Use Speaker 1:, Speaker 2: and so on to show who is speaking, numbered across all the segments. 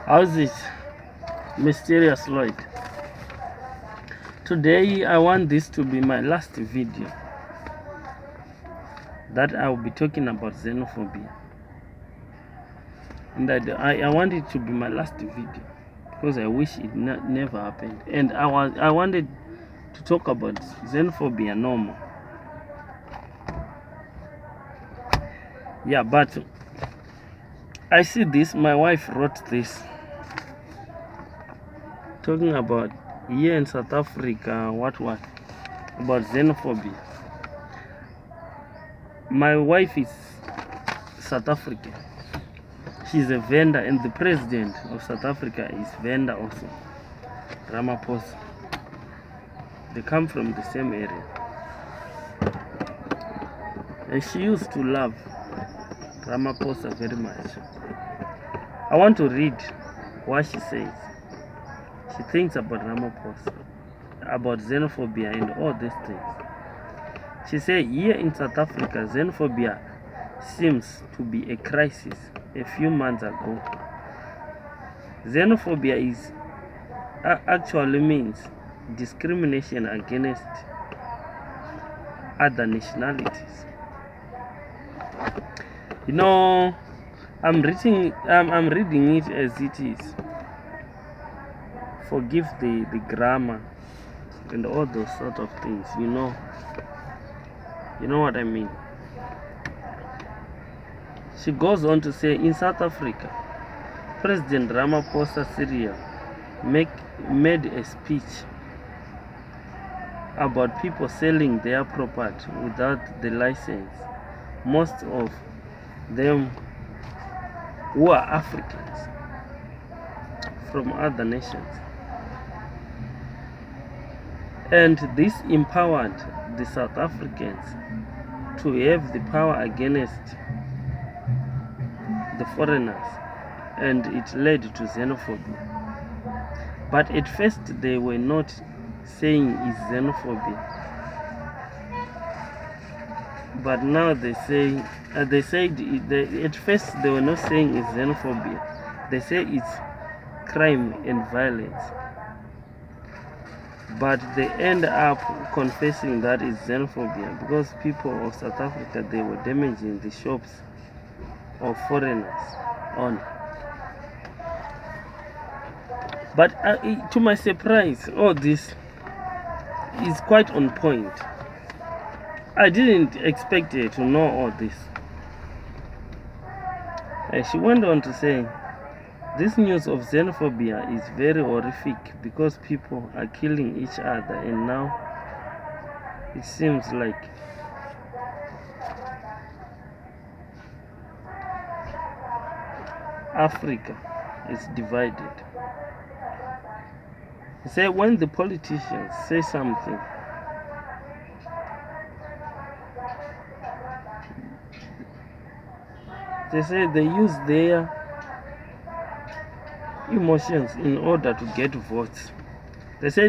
Speaker 1: How's it, mysterious Lloyd? Today I want this to be my last video that I will be talking about xenophobia, and I want it to be my last video because I wish it never happened, and I wanted to talk about xenophobia normal. Yeah, but I see this, my wife wrote this talking about here in South Africa, what about xenophobia. My wife is South African. She's a vendor, and the president of South Africa is vendor also, Ramaphosa. They come from the same area, and she used to love Ramaphosa very much. I want to read what she says. She thinks about Ramaphosa, about xenophobia and all these things. She said, here in South Africa, xenophobia seems to be a crisis a few months ago. Xenophobia actually means discrimination against other nationalities. You know, I'm reading it as it is. Forgive the grammar and all those sort of things, you know what I mean. She goes on to say, in South Africa, President Ramaphosa Syria made a speech about people selling their property without the license, most of them who are Africans from other nations. And this empowered the South Africans to have the power against the foreigners, and it led to xenophobia. But at first they were not saying it's xenophobia, but now they say at first they were not saying it's xenophobia, they say it's crime and violence, but they end up confessing that it's xenophobia because people of South Africa, they were damaging the shops of foreigners on. But to my surprise, all this is quite on point. I didn't expect her to know all this. She went on to say, this news of xenophobia is very horrific because people are killing each other, and now it seems like Africa is divided. He said, when the politicians say something, they say they use their emotions in order to get votes. They say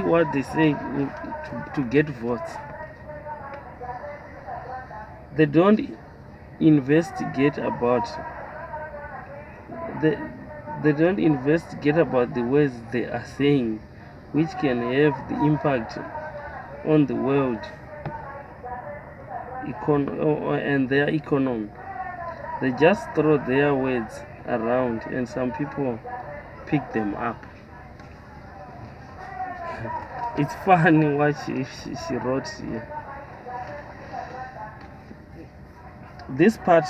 Speaker 1: what they say to get votes. They don't investigate about they don't investigate about the words they are saying, which can have the impact on the world and their economy. They just throw their words around, and some people pick them up. It's funny what she wrote here. This part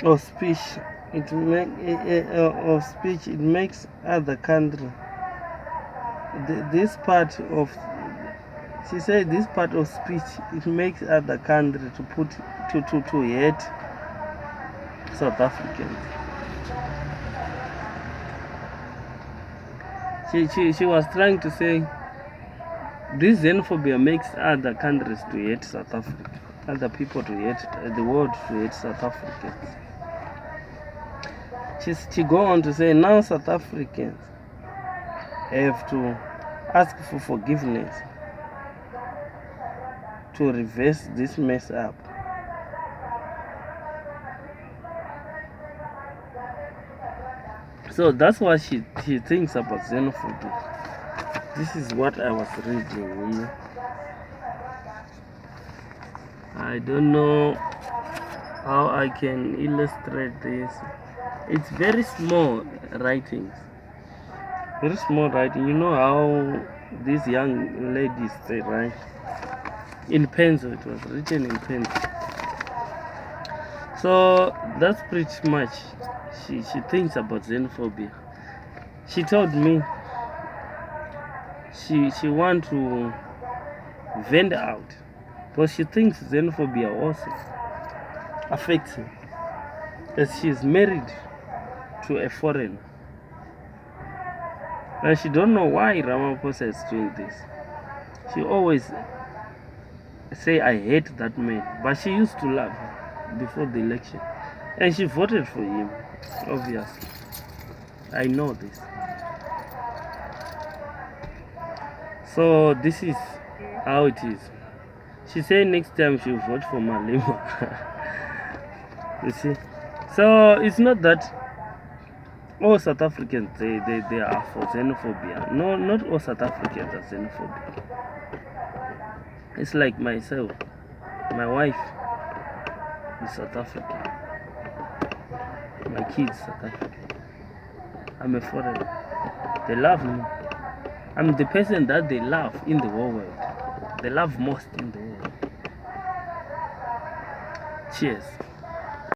Speaker 1: of speech, it makes other country. This part of, she said, this part of speech, it makes other country to hate South Africans. She was trying to say this xenophobia makes other countries to hate South Africa, other people to hate the world, to hate South Africans. She go on to say, now South Africans have to ask for forgiveness to reverse this mess up. So that's what she thinks about xenophobia. This is what I was reading here. I don't know how I can illustrate this. It's very small writings. Very small writing. You know how these young ladies they write in pencil. It was written in pencil. So that's pretty much she thinks about xenophobia. She told me she want to vent out because she thinks xenophobia also affects her, as she is married to a foreigner. And she don't know why Ramaphosa is doing this. She always say, I hate that man. But she used to love him before the election. And she voted for him, obviously. I know this. So this is how it is. She said next time she'll vote for Malema. You see? So it's not that all South Africans they are for xenophobia. No, not all South Africans are xenophobic. It's like myself. My wife is South African. My kids South African. I'm a foreigner. They love me. I'm the person that they love in the whole world. They love most in the world. Cheers.